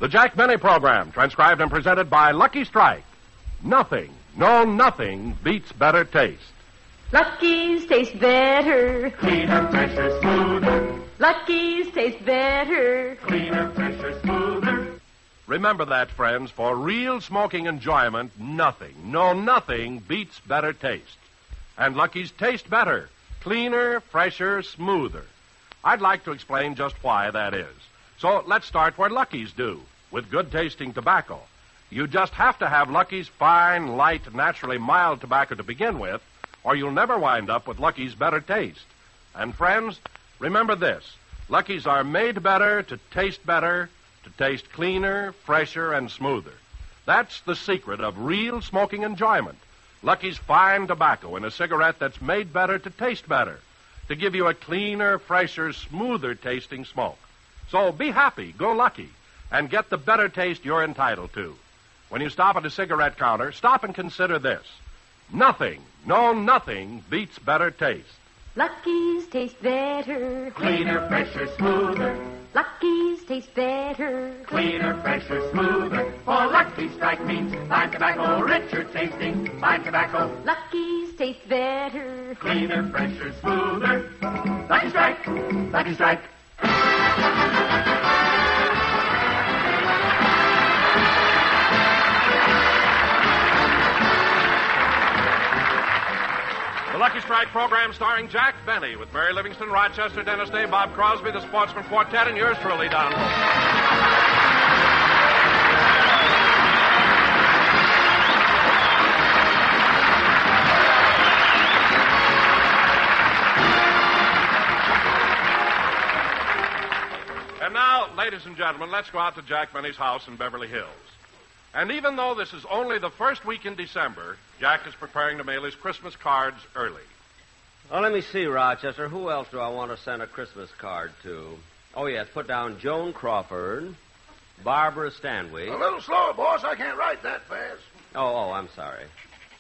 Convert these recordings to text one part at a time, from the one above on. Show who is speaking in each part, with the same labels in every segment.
Speaker 1: The Jack Benny program, transcribed and presented by Lucky Strike. Nothing, no nothing beats better taste.
Speaker 2: Lucky's taste better.
Speaker 3: Cleaner, fresher, smoother.
Speaker 2: Lucky's taste better.
Speaker 3: Cleaner, fresher, smoother.
Speaker 1: Remember that, friends, for real smoking enjoyment, nothing, no nothing beats better taste. And Lucky's taste better, cleaner, fresher, smoother. I'd like to explain just why that is. So let's start where Lucky's do, with good-tasting tobacco. You just have to have Lucky's fine, light, naturally mild tobacco to begin with, or you'll never wind up with Lucky's better taste. And friends, remember this. Lucky's are made better to taste cleaner, fresher, and smoother. That's the secret of real smoking enjoyment. Lucky's fine tobacco in a cigarette that's made better to taste better, to give you a cleaner, fresher, smoother tasting smoke. So be happy, go Lucky, and get the better taste you're entitled to. When you stop at a cigarette counter, stop and consider this. Nothing, no nothing beats better taste.
Speaker 2: Lucky's taste better.
Speaker 3: Cleaner, fresher, smoother.
Speaker 2: Lucky's taste better.
Speaker 3: Cleaner, fresher, smoother. For Lucky Strike means fine tobacco, richer tasting, fine tobacco.
Speaker 2: Lucky's taste better.
Speaker 3: Cleaner, fresher, smoother. Lucky Strike, Lucky Strike.
Speaker 1: The Lucky Strike program starring Jack Benny with Mary Livingston, Rochester, Dennis Day, Bob Crosby, the Sportsman Quartet, and yours truly, Don Hope. And now, ladies and gentlemen, let's go out to Jack Benny's house in Beverly Hills. And even though this is only the first week in December, Jack is preparing to mail his Christmas cards early.
Speaker 4: Well, let me see, Rochester. Who else do I want to send a Christmas card to? Oh, yes, put down Joan Crawford, Barbara Stanwyck.
Speaker 5: A little slower, boss. I can't write that fast.
Speaker 4: Oh, I'm sorry.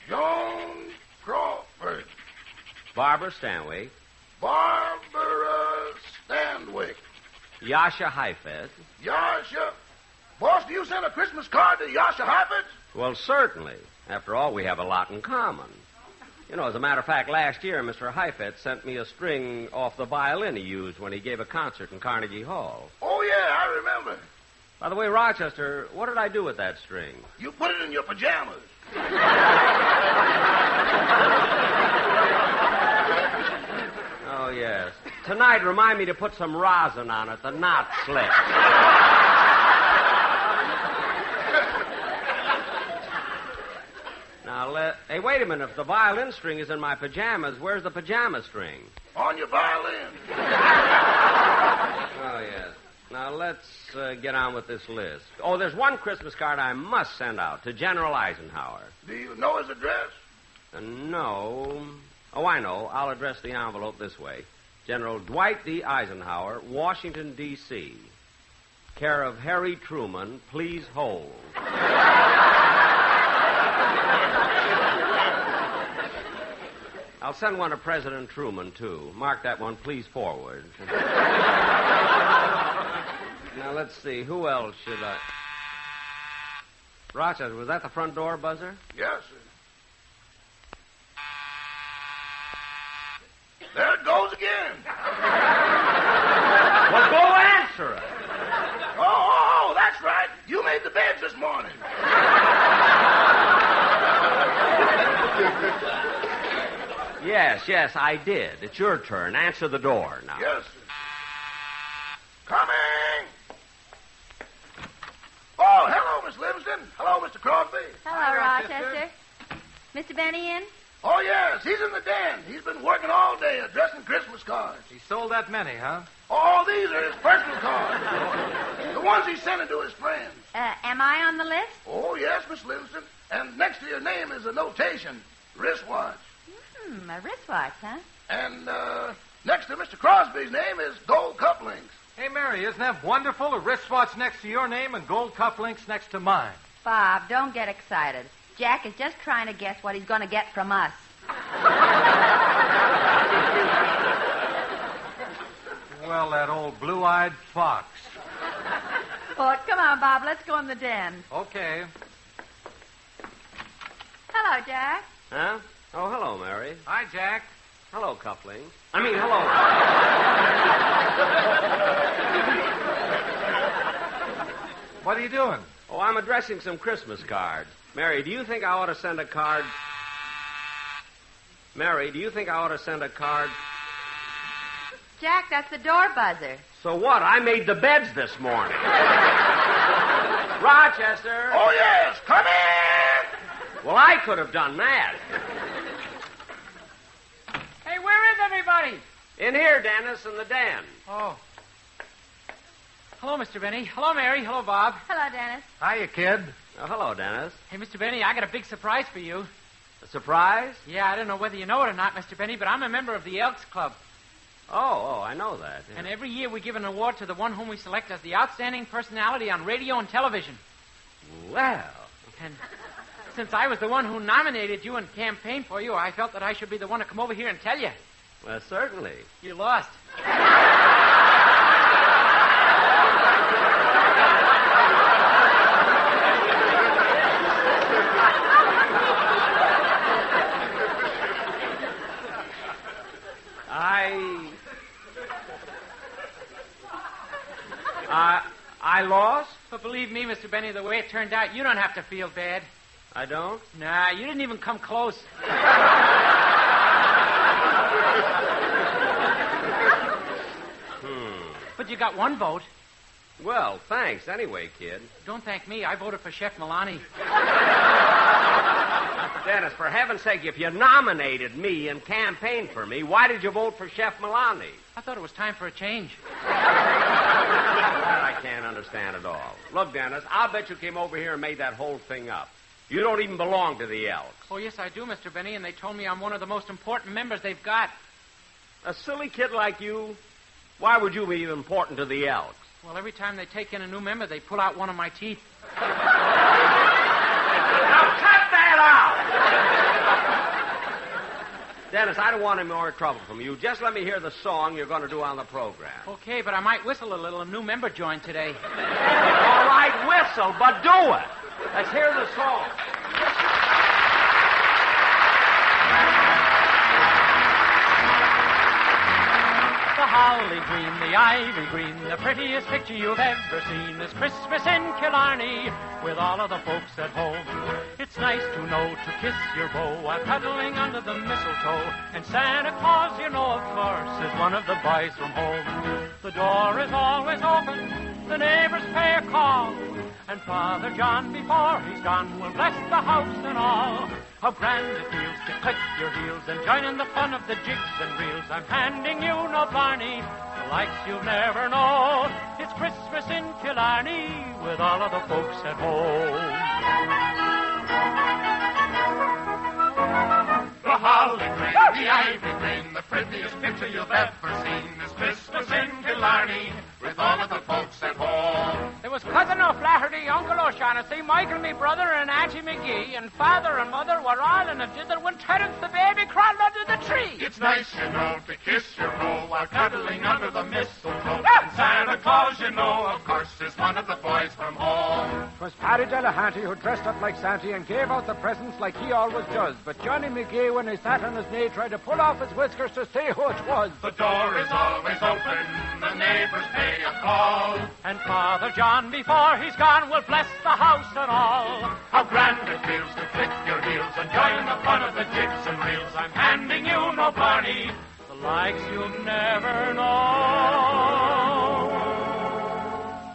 Speaker 5: Joan Crawford.
Speaker 4: Barbara Stanwyck.
Speaker 5: Barbara Stanwyck.
Speaker 4: Yasha Heifetz.
Speaker 5: Yasha. Boss, do you send a Christmas card to Yasha Heifetz?
Speaker 4: Well, certainly. After all, we have a lot in common. You know, as a matter of fact, last year, Mr. Heifetz sent me a string off the violin he used when he gave a concert in Carnegie Hall.
Speaker 5: Oh, yeah, I remember.
Speaker 4: By the way, Rochester, what did I do with that string?
Speaker 5: You put it in your pajamas.
Speaker 4: Oh, yes. Tonight, remind me to put some rosin on it. The knot slipped. Now, hey, wait a minute. If the violin string is in my pajamas, where's the pajama string?
Speaker 5: On your violin.
Speaker 4: Oh, yes. Now, let's get on with this list. Oh, there's one Christmas card I must send out to General Eisenhower.
Speaker 5: Do you know his address?
Speaker 4: No. Oh, I know. I'll address the envelope this way. General Dwight D. Eisenhower, Washington, D.C. Care of Harry Truman, please hold. I'll send one to President Truman, too. Mark that one, please forward. Now, let's see. Who else should I... Rochester, was that the front door buzzer?
Speaker 5: Yes, sir. There it goes again.
Speaker 4: Well, go answer it.
Speaker 5: Oh, that's right. You made the beds this morning.
Speaker 4: Yes, I did. It's your turn. Answer the door now.
Speaker 5: Yes, sir. Coming. Oh, hello, Miss Livingston. Hello, Mr. Crosby.
Speaker 2: Hello, Rochester. Mr. Benny in?
Speaker 5: Oh, yes, he's in the den. He's been working all day addressing Christmas cards.
Speaker 6: He sold that many, huh?
Speaker 5: Oh, these are his personal cards. The ones he sent to his friends.
Speaker 2: Am I on the list?
Speaker 5: Oh, yes, Miss Livingston. And next to your name is a notation, wristwatch.
Speaker 2: A wristwatch, huh?
Speaker 5: And next to Mr. Crosby's name is gold cufflinks.
Speaker 6: Hey, Mary, isn't that wonderful? A wristwatch next to your name and gold cufflinks next to mine.
Speaker 2: Bob, don't get excited. Jack is just trying to guess what he's going to get from us.
Speaker 6: Well, that old blue-eyed fox.
Speaker 2: foot. Come on, Bob. Let's go in the den.
Speaker 6: Okay.
Speaker 2: Hello, Jack.
Speaker 4: Huh? Oh, hello, Mary.
Speaker 6: Hi, Jack.
Speaker 4: Hello, Cuffling. I mean, hello.
Speaker 6: What are you doing?
Speaker 4: Oh, I'm addressing some Christmas cards. Mary, do you think I ought to send a card? Mary, do you think I ought to send a card?
Speaker 2: Jack, that's the door buzzer.
Speaker 4: So what? I made the beds this morning. Rochester.
Speaker 5: Oh, yes. Come in.
Speaker 4: Well, I could have done that.
Speaker 7: Hey, where is everybody?
Speaker 4: In here, Dennis, in the den.
Speaker 7: Oh. Hello, Mr. Benny. Hello, Mary. Hello, Bob.
Speaker 2: Hello, Dennis.
Speaker 6: Hiya, kid.
Speaker 4: Oh, hello, Dennis.
Speaker 7: Hey, Mr. Benny, I got a big surprise for you.
Speaker 4: A surprise?
Speaker 7: Yeah, I don't know whether you know it or not, Mr. Benny, but I'm a member of the Elks Club.
Speaker 4: Oh, I know that. Yeah.
Speaker 7: And every year we give an award to the one whom we select as the outstanding personality on radio and television.
Speaker 4: Well.
Speaker 7: And since I was the one who nominated you and campaigned for you, I felt that I should be the one to come over here and tell you.
Speaker 4: Well, certainly.
Speaker 7: You lost.
Speaker 4: I lost?
Speaker 7: But believe me, Mr. Benny, the way it turned out, you don't have to feel bad.
Speaker 4: I don't?
Speaker 7: Nah, you didn't even come close. But you got one vote.
Speaker 4: Well, thanks anyway, kid.
Speaker 7: Don't thank me. I voted for Chef Milani.
Speaker 4: Dennis, for heaven's sake, if you nominated me and campaigned for me, why did you vote for Chef Milani?
Speaker 7: I thought it was time for a change.
Speaker 4: That I can't understand at all. Look, Dennis, I'll bet you came over here and made that whole thing up. You don't even belong to the Elks.
Speaker 7: Oh, yes, I do, Mr. Benny, and they told me I'm one of the most important members they've got.
Speaker 4: A silly kid like you? Why would you be important to the Elks?
Speaker 7: Well, every time they take in a new member, they pull out one of my teeth.
Speaker 4: Now cut that out! Dennis, I don't want any more trouble from you. Just let me hear the song you're going to do on the program.
Speaker 7: Okay, but I might whistle a little. A new member joined today.
Speaker 4: All right, whistle, but do it. Let's hear the song.
Speaker 7: The holly green, the ivy green, the prettiest picture you've ever seen is Christmas in Killarney with all of the folks at home. It's nice to know to kiss your beau while cuddling under the mistletoe. And Santa Claus, you know, of course, is one of the boys from home. The door is always open, the neighbors pay a call, and Father John, before he's gone, will bless the house and all. How grand it feels to click your heels and join in the fun of the jigs and reels. I'm handing you no Barney, the likes you've never known. It's Christmas in Killarney with all of the folks at home.
Speaker 3: The holly green, the ivy green, the prettiest picture you've ever seen is Christmas in Killarney with all of the folks at home.
Speaker 7: There was Cousin O'Flaherty, Uncle O'Shaughnessy, Michael, me brother, and Auntie McGee, and Father and Mother were all in a dither when Terence the baby crawled under the tree.
Speaker 3: It's nice, you know, to kiss your beau while cuddling under the mistletoe. And Santa Claus, you know, of course, is one of the boys from home.
Speaker 8: 'Twas Paddy Delahanty who dressed up like Santa and gave out the presents like he always does. But Johnny McGee, when he sat on his knee, tried to pull off his whiskers to see who it was.
Speaker 3: The door is always open, the neighbors pay a call.
Speaker 7: And Father John, before he's gone, will bless the house and all.
Speaker 3: How grand it feels to click your heels and join the fun of the jigs and reels. I'm handing you no Barney,
Speaker 7: the likes you've never known.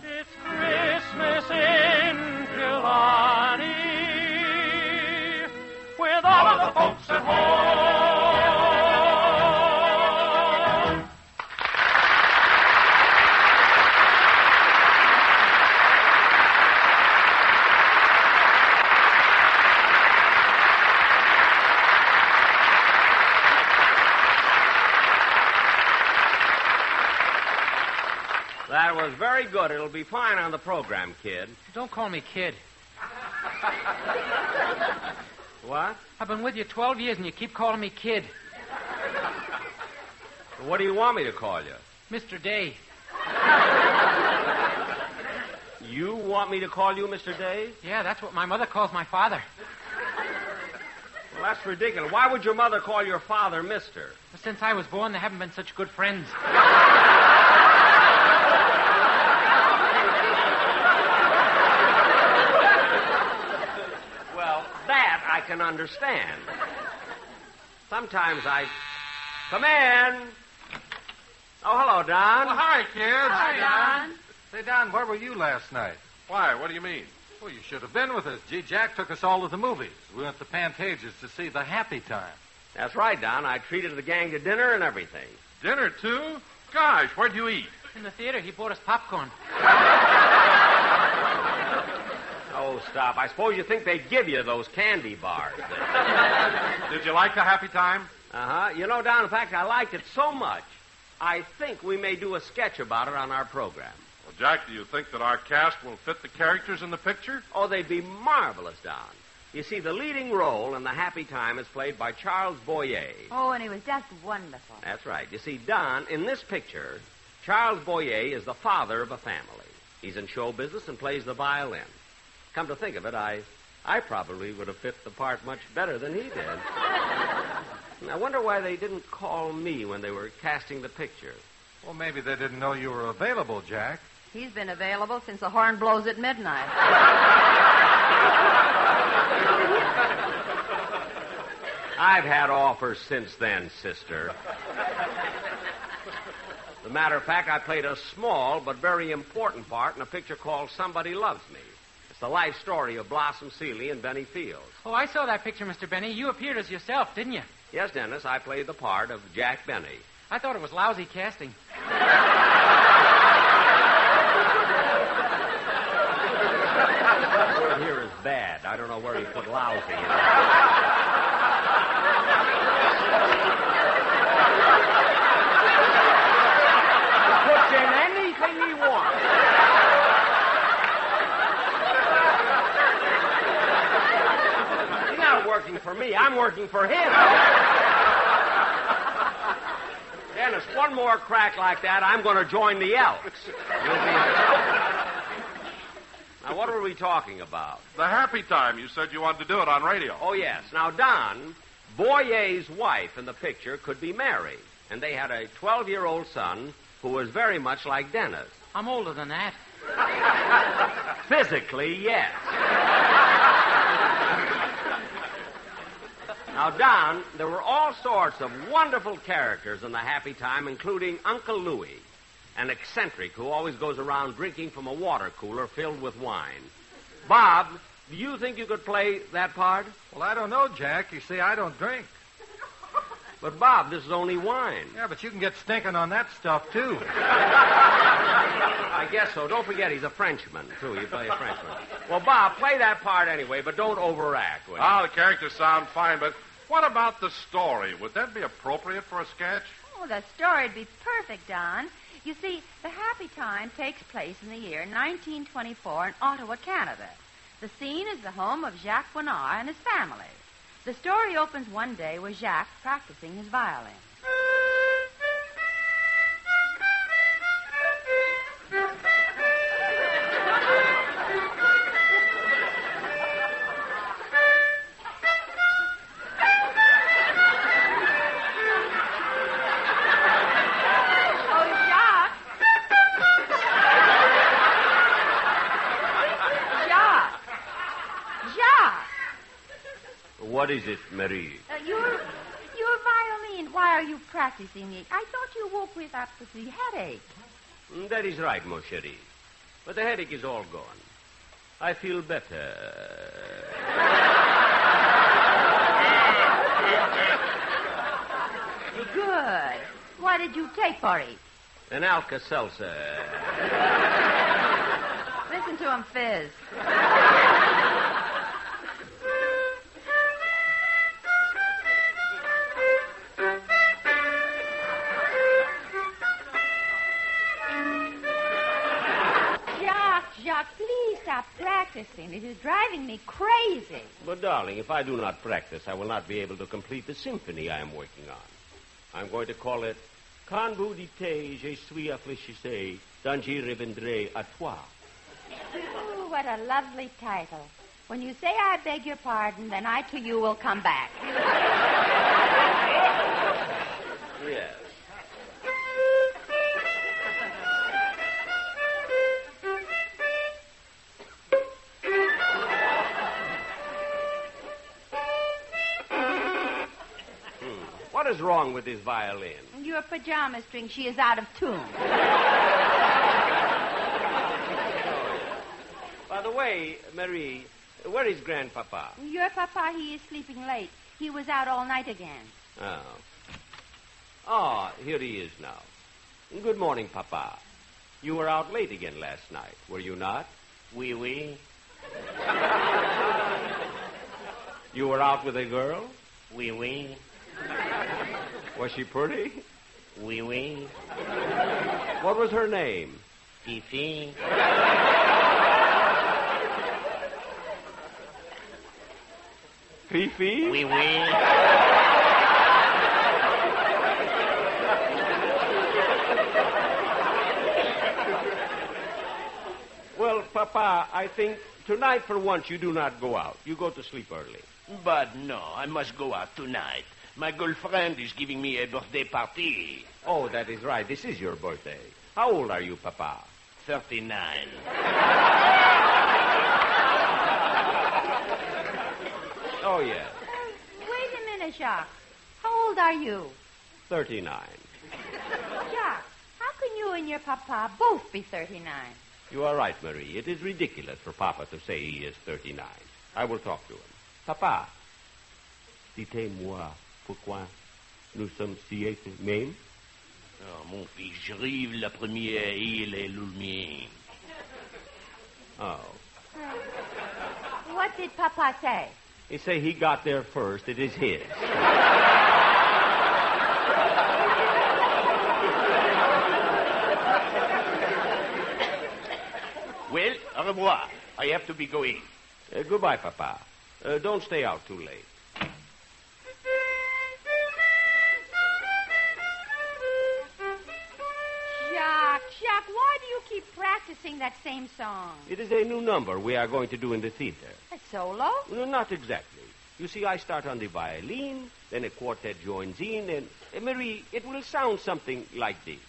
Speaker 7: It's Christmas in Killarney with all of the folks at home.
Speaker 4: That was very good. It'll be fine on the program, kid.
Speaker 7: Don't call me kid.
Speaker 4: What?
Speaker 7: I've been with you 12 years and you keep calling me kid.
Speaker 4: What do you want me to call you?
Speaker 7: Mr. Day.
Speaker 4: You want me to call you Mr. Dave?
Speaker 7: Yeah, that's what my mother calls my father.
Speaker 4: Well, that's ridiculous. Why would your mother call your father Mister?
Speaker 7: Since I was born, they haven't been such good friends.
Speaker 4: Well, that I can understand. Sometimes I... Come in. Oh, hello, Don.
Speaker 6: Well, hi, kids.
Speaker 2: Hi, Don.
Speaker 6: Say, Don, where were you last night?
Speaker 1: Why? What do you mean?
Speaker 6: Well, you should have been with us. Gee, Jack took us all to the movies. We went to Pantages to see The Happy Time.
Speaker 4: That's right, Don. I treated the gang to dinner and everything.
Speaker 1: Dinner, too? Gosh, where'd you eat?
Speaker 7: In the theater, he bought us popcorn.
Speaker 4: Oh, stop. I suppose you think they give you those candy bars.
Speaker 1: Did you like The Happy Time?
Speaker 4: Uh-huh. You know, Don, in fact, I liked it so much, I think we may do a sketch about it on our program.
Speaker 1: Well, Jack, do you think that our cast will fit the characters in the picture?
Speaker 4: Oh, they'd be marvelous, Don. You see, the leading role in The Happy Time is played by Charles Boyer.
Speaker 2: Oh, and he was just wonderful.
Speaker 4: That's right. You see, Don, in this picture, Charles Boyer is the father of a family. He's in show business and plays the violin. Come to think of it, I probably would have fit the part much better than he did. And I wonder why they didn't call me when they were casting the picture.
Speaker 6: Well, maybe they didn't know you were available, Jack.
Speaker 2: He's been available since the horn blows at midnight.
Speaker 4: I've had offers since then, sister. As a matter of fact, I played a small but very important part in a picture called Somebody Loves Me. It's the life story of Blossom Seeley and Benny Fields.
Speaker 7: Oh, I saw that picture, Mr. Benny. You appeared as yourself, didn't you?
Speaker 4: Yes, Dennis, I played the part of Jack Benny.
Speaker 7: I thought it was lousy casting.
Speaker 4: The word here is bad. I don't know where you put lousy in. He puts in anything he wants. He's not working for me. I'm working for him. Dennis, one more crack like that, I'm going to join the Elks. Now, what were we talking about?
Speaker 1: The Happy Time. You said you wanted to do it on radio.
Speaker 4: Oh, yes. Now, Don, Boyer's wife in the picture could be Mary, and they had a 12-year-old son who was very much like Dennis.
Speaker 7: I'm older than that.
Speaker 4: Physically, yes. Now, Don, there were all sorts of wonderful characters in The Happy Time, including Uncle Louie, an eccentric who always goes around drinking from a water cooler filled with wine. Bob, do you think you could play that part?
Speaker 6: Well, I don't know, Jack. You see, I don't drink.
Speaker 4: But, Bob, this is only wine.
Speaker 6: Yeah, but you can get stinking on that stuff, too.
Speaker 4: I guess so. Don't forget he's a Frenchman, too. You play a Frenchman. Well, Bob, play that part anyway, but don't overact, will you?
Speaker 1: Oh, the characters sound fine, but what about the story? Would that be appropriate for a sketch?
Speaker 2: Oh, the story'd be perfect, Don. You see, The Happy Time takes place in the year 1924 in Ottawa, Canada. The scene is the home of Jacques Boinard and his family. The story opens one day with Jacques practicing his violin.
Speaker 4: What is it, Marie?
Speaker 2: Your violin. Why are you practicing it? I thought you woke me up with the headache.
Speaker 4: That is right, mon chéri. But the headache is all gone. I feel better.
Speaker 2: Good. What did you take for it?
Speaker 4: An Alka-Seltzer.
Speaker 2: Listen to him fizz. Jacques, please stop practicing. It is driving me crazy.
Speaker 4: But, darling, if I do not practice, I will not be able to complete the symphony I am working on. I'm going to call it Quand vous dites je suis affligé, tant j'y reviendrai à toi.
Speaker 2: Ooh, what a lovely title. When you say I beg your pardon, then I to you will come back.
Speaker 4: Yes. What is wrong with this violin?
Speaker 2: Your pajama string, she is out of tune.
Speaker 4: By the way, Marie, where is Grandpapa?
Speaker 2: Your papa, he is sleeping late. He was out all night again.
Speaker 4: Oh. Ah, here he is now. Good morning, Papa. You were out late again last night, were you not?
Speaker 9: Oui, oui.
Speaker 4: You were out with a girl?
Speaker 9: Oui, oui.
Speaker 4: Was she pretty?
Speaker 9: Oui, oui.
Speaker 4: What was her name?
Speaker 9: Fifi.
Speaker 4: Fifi?
Speaker 9: Oui, oui.
Speaker 4: Well, Papa, I think tonight for once you do not go out. You go to sleep early.
Speaker 9: But no, I must go out tonight. My girlfriend is giving me a birthday party.
Speaker 4: Oh, that is right. This is your birthday. How old are you, Papa?
Speaker 9: 39.
Speaker 4: Oh, yes.
Speaker 2: Wait a minute, Jacques. How old are you?
Speaker 4: 39.
Speaker 2: Jacques, how can you and your papa both be 39?
Speaker 4: You are right, Marie. It is ridiculous for Papa to say he is 39. I will talk to him. Papa, dites-moi pourquoi nous sommes si mêmes?
Speaker 9: Oh, mon fils, je rive la première île et l'ulmier.
Speaker 4: Oh.
Speaker 2: What did papa say?
Speaker 4: He say he got there first. It is his.
Speaker 9: Well, au revoir. I have to be going.
Speaker 4: Goodbye, Papa. Don't stay out too late.
Speaker 2: Jacques, why do you keep practicing that same song?
Speaker 4: It is a new number we are going to do in the theater.
Speaker 2: A solo?
Speaker 4: No, not exactly. You see, I start on the violin, then a quartet joins in, and, Marie, it will sound something like this.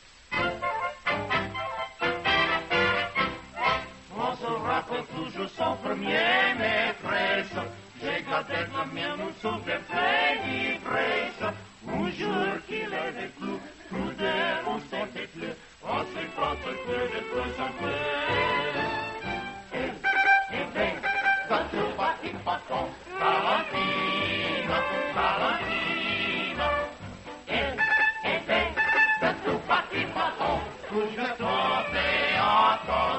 Speaker 3: On se rappelle toujours son premier maîtresse. J'ai gardé la mienne sous des plaies d'ivresse. Un jour qu'il avait plu, tous deux on s'était plus. On se porte plus de plus en plus. Et bien, ça se bâtit pas con. Valentina, Valentina. Et bien, ça se bâtit pas con. Tout je tombais en ton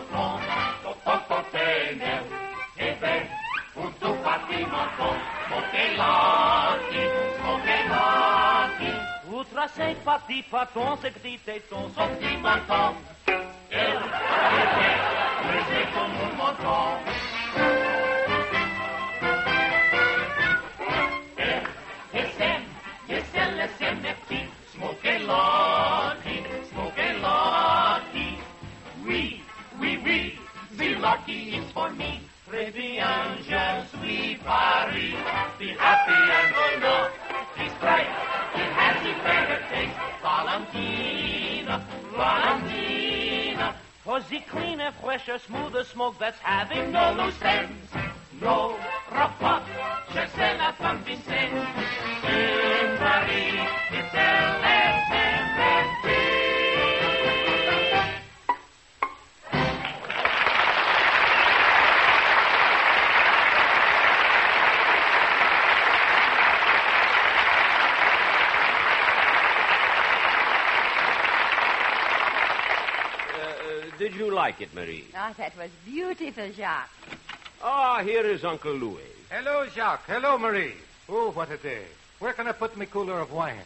Speaker 3: e beh, un tuo patinato, smokelati.
Speaker 7: Outre ces petits patons, ces petits tétons,
Speaker 3: Son petit menton, elle était léger comme un menton. Et c'est mes petits, smokelati. Oui, oui, oui, the lucky is for me. Très bien, je suis Paris. Be happy and go north. He's bright, he has a better taste. Valentina, Valentina.
Speaker 7: for the cleaner, fresher, smoother smoke that's having
Speaker 3: No loose ends, no rough up. Je sais la femme qui sait. In Paris, it's LSMFT.
Speaker 4: Did you like it, Marie?
Speaker 2: Oh, that was beautiful, Jacques.
Speaker 4: Ah, here is Uncle Louis.
Speaker 6: Hello, Jacques. Hello, Marie. Oh, what a day. Where can I put my cooler of wine?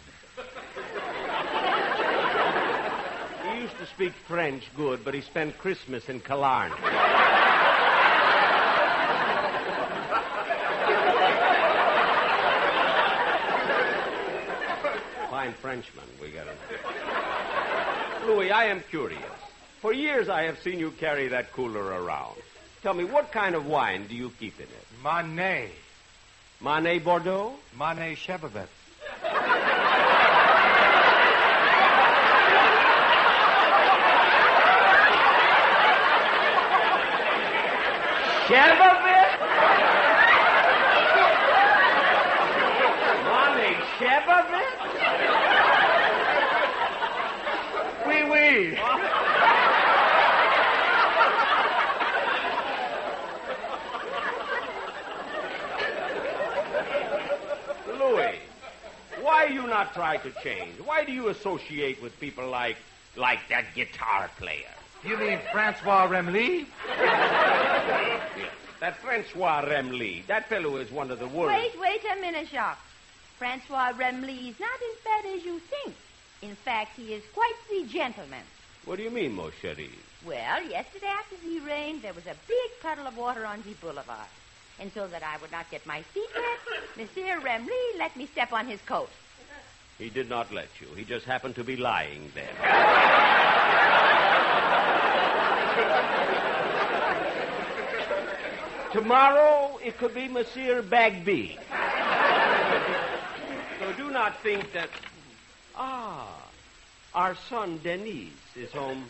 Speaker 4: He used to speak French good, but he spent Christmas in Killarney. Fine Frenchman, we got him. Louis, I am curious. For years I have seen you carry that cooler around. Tell me, what kind of wine do you keep in it?
Speaker 6: Monet.
Speaker 4: Monet Bordeaux?
Speaker 6: Monet Chevrolet.
Speaker 4: Chevrolet? Monet Chevrolet?
Speaker 5: Oui, oui.
Speaker 4: Louis, why do you not try to change? Why do you associate with people like that guitar player?
Speaker 6: You mean Francois Remley?
Speaker 4: Yes, that Francois Remley. That fellow is one of the worst.
Speaker 2: Wait a minute, Jacques. Francois Remley is not as bad as you think. In fact, he is quite the gentleman.
Speaker 4: What do you mean, mon chéri?
Speaker 2: Well, yesterday after the rain, there was a big puddle of water on the boulevard. And so that I would not get my feet wet, Monsieur Remley let me step on his coat.
Speaker 4: He did not let you. He just happened to be lying there. Tomorrow, it could be Monsieur Bagby. So do not think that... our son, Denis, is home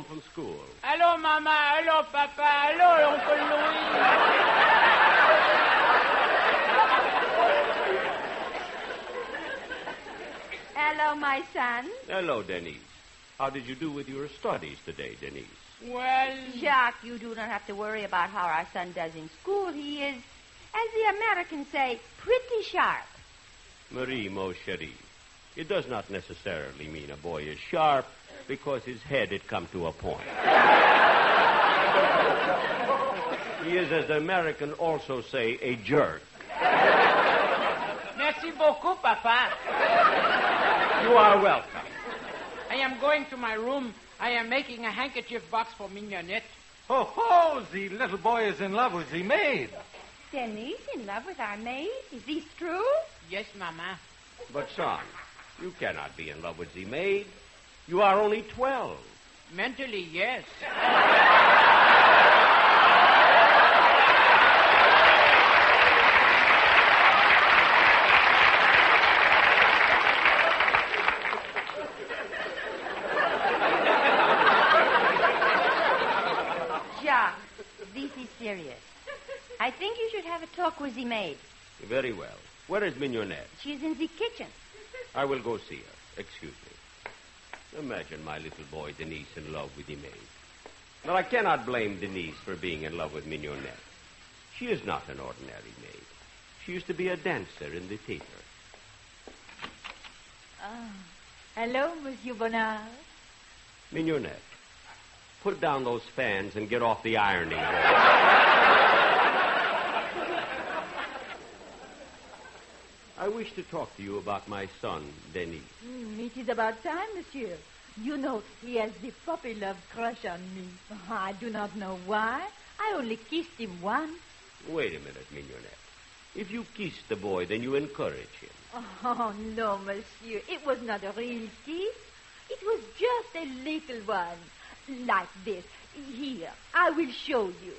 Speaker 4: from school.
Speaker 7: Hello, Mama. Hello, Papa. Hello, Uncle Louis.
Speaker 2: Hello, my son.
Speaker 4: Hello, Denis. How did you do with your studies today, Denis?
Speaker 7: Well...
Speaker 2: Jacques, you do not have to worry about how our son does in school. He is, as the Americans say, pretty sharp.
Speaker 4: Marie, mon chéri, it does not necessarily mean a boy is sharp because his head had come to a point. He is, as the American also say, a jerk.
Speaker 7: Merci beaucoup, Papa.
Speaker 4: You are welcome.
Speaker 7: I am going to my room. I am making a handkerchief box for Mignonette.
Speaker 6: Ho, the little boy is in love with the maid.
Speaker 2: Denis in love with our maid? Is this true?
Speaker 7: Yes, Mama.
Speaker 4: But, son, you cannot be in love with the maid. You are only 12.
Speaker 7: Mentally, yes.
Speaker 2: Jacques, this is serious. I think you should have a talk with the maid.
Speaker 4: Very well. Where is Mignonette?
Speaker 2: She's in the kitchen.
Speaker 4: I will go see her. Excuse me. Imagine my little boy, Denise, in love with the maid. Now, I cannot blame Denise for being in love with Mignonette. She is not an ordinary maid. She used to be a dancer in the theater.
Speaker 10: Hello, Monsieur Bonnard.
Speaker 4: Mignonette, put down those fans and get off the ironing board. I wish to talk to you about my son, Denis.
Speaker 10: It is about time, Monsieur. You know, he has the puppy love crush on me. I do not know why. I only kissed him once.
Speaker 4: Wait a minute, Mignonette. If you kiss the boy, then you encourage him.
Speaker 10: Oh, no, Monsieur. It was not a real kiss. It was just a little one. Like this. Here, I will show you.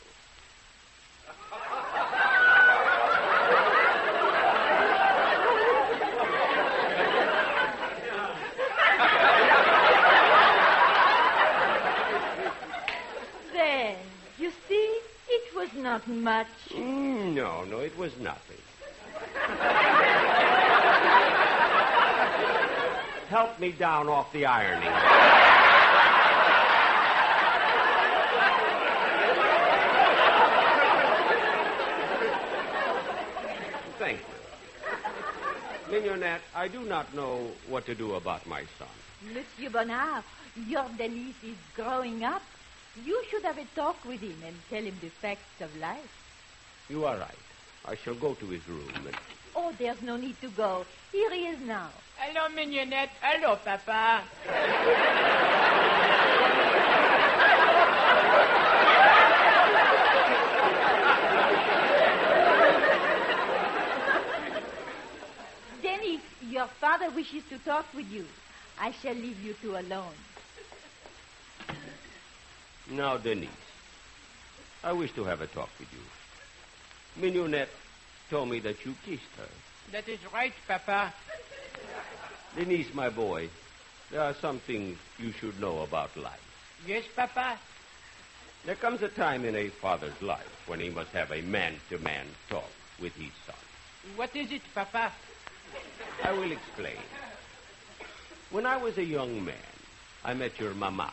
Speaker 10: Then, you see, it was not much.
Speaker 4: No, it was nothing. Help me down off the ironing. Thank you. Mignonette, I do not know what to do about my son.
Speaker 10: Monsieur Bonnard, your Denis is growing up. You should have a talk with him and tell him the facts of life.
Speaker 4: You are right. I shall go to his room and...
Speaker 10: Oh, there's no need to go. Here he is now.
Speaker 7: Hello, Mignonette. Hello, Papa.
Speaker 10: Denis, your father wishes to talk with you. I shall leave you two alone.
Speaker 4: Now, Denise, I wish to have a talk with you. Mignonette told me that you kissed her.
Speaker 11: That is right, Papa.
Speaker 4: Denise, my boy, there are some things you should know about life.
Speaker 11: Yes, Papa?
Speaker 4: There comes a time in a father's life when he must have a man-to-man talk with his son.
Speaker 11: What is it, Papa?
Speaker 4: I will explain. When I was a young man, I met your mama.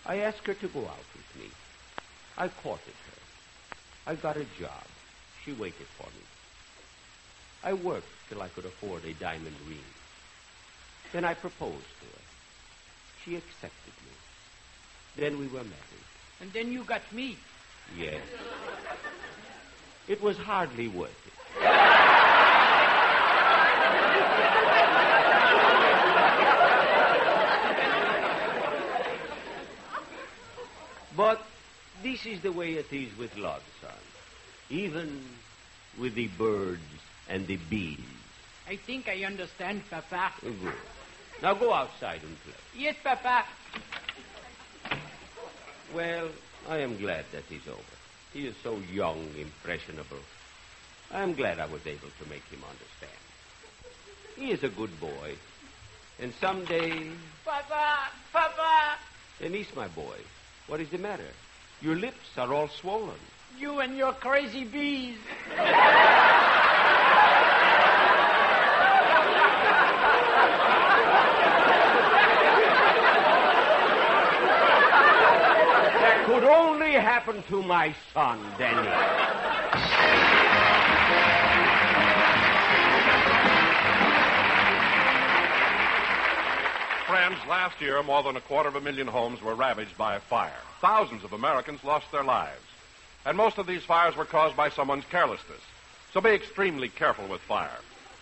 Speaker 4: I asked her to go out with me. I courted her. I got a job. She waited for me. I worked till I could afford a diamond ring. Then I proposed to her. She accepted me. Then we were married.
Speaker 11: And then you got me.
Speaker 4: Yes. It was hardly worth it. But this is the way it is with love, son. Even with the birds and the bees.
Speaker 11: I think I understand, Papa.
Speaker 4: Good. Now go outside and play.
Speaker 11: Yes, Papa.
Speaker 4: Well, I am glad that he's over. He is so young, impressionable. I am glad I was able to make him understand. He is a good boy. And someday...
Speaker 11: Papa!
Speaker 4: Denise, my boy, what is the matter? Your lips are all swollen.
Speaker 11: You and your crazy bees.
Speaker 4: That could only happen to my son, Daniel.
Speaker 1: Friends, last year, more than 250,000 homes were ravaged by a fire. Thousands of Americans lost their lives. And most of these fires were caused by someone's carelessness. So be extremely careful with fire.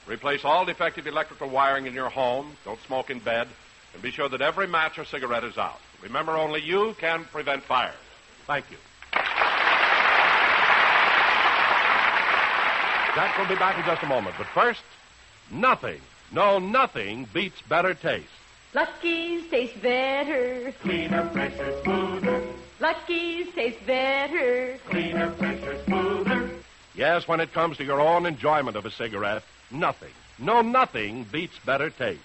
Speaker 1: Replace all defective electrical wiring in your home. Don't smoke in bed. And be sure that every match or cigarette is out. Remember, only you can prevent fires. Thank you. Jack will be back in just a moment. But first, nothing beats better taste.
Speaker 10: Lucky's taste better.
Speaker 3: Cleaner, fresher, smoother.
Speaker 10: Lucky's taste better.
Speaker 3: Cleaner, fresher, smoother.
Speaker 1: Yes, when it comes to your own enjoyment of a cigarette, nothing beats better taste.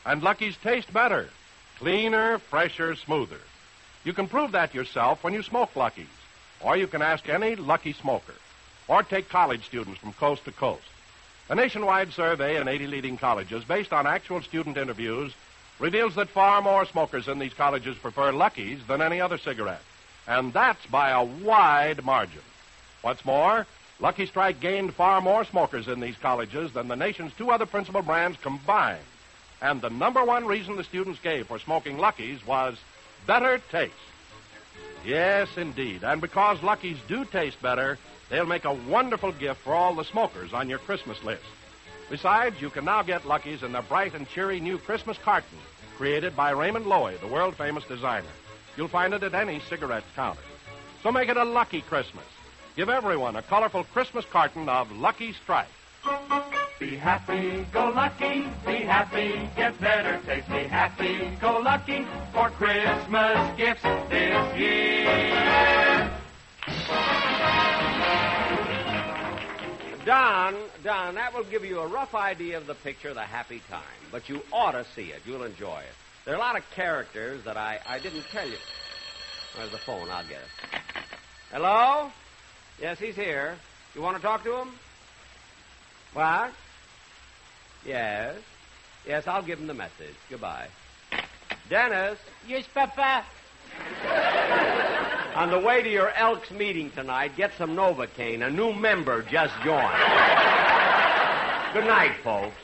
Speaker 1: And Lucky's taste better. Cleaner, fresher, smoother. You can prove that yourself when you smoke Lucky's. Or you can ask any Lucky smoker. Or take college students from coast to coast. A nationwide survey in 80 leading colleges, based on actual student interviews, reveals that far more smokers in these colleges prefer Lucky's than any other cigarette. And that's by a wide margin. What's more, Lucky Strike gained far more smokers in these colleges than the nation's two other principal brands combined. And the number one reason the students gave for smoking Lucky's was better taste. Yes, indeed. And because Lucky's do taste better, they'll make a wonderful gift for all the smokers on your Christmas list. Besides, you can now get Lucky's in the bright and cheery new Christmas carton created by Raymond Loewy, the world-famous designer. You'll find it at any cigarette counter. So make it a lucky Christmas. Give everyone a colorful Christmas carton of Lucky Strike.
Speaker 3: Be happy, go lucky, be happy, get better taste. Be happy, go lucky for Christmas gifts this year.
Speaker 4: Don, that will give you a rough idea of the picture, The Happy Time. But you ought to see it. You'll enjoy it. There are a lot of characters that I didn't tell you. Where's the phone? I'll get it. Hello? Yes, he's here. You want to talk to him? What? Yes. Yes, I'll give him the message. Goodbye. Dennis.
Speaker 11: Yes, Papa.
Speaker 4: On the way to your Elks meeting tonight, get some Novocaine. A new member just joined. Good night, folks.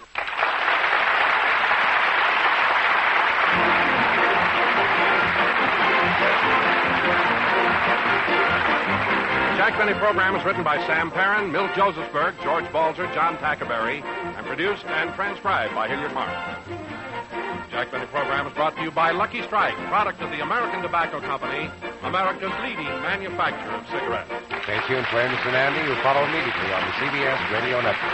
Speaker 1: The Jack Benny program is written by Sam Perrin, Milt Josephsberg, George Balzer, John Tackerberry, and produced and transcribed by Hilliard Martin. The Jack Benny program is brought to you by Lucky Strike, product of the American Tobacco Company, America's leading manufacturer of cigarettes.
Speaker 12: Stay tuned for Anderson Andy, who follow immediately on the CBS Radio Network.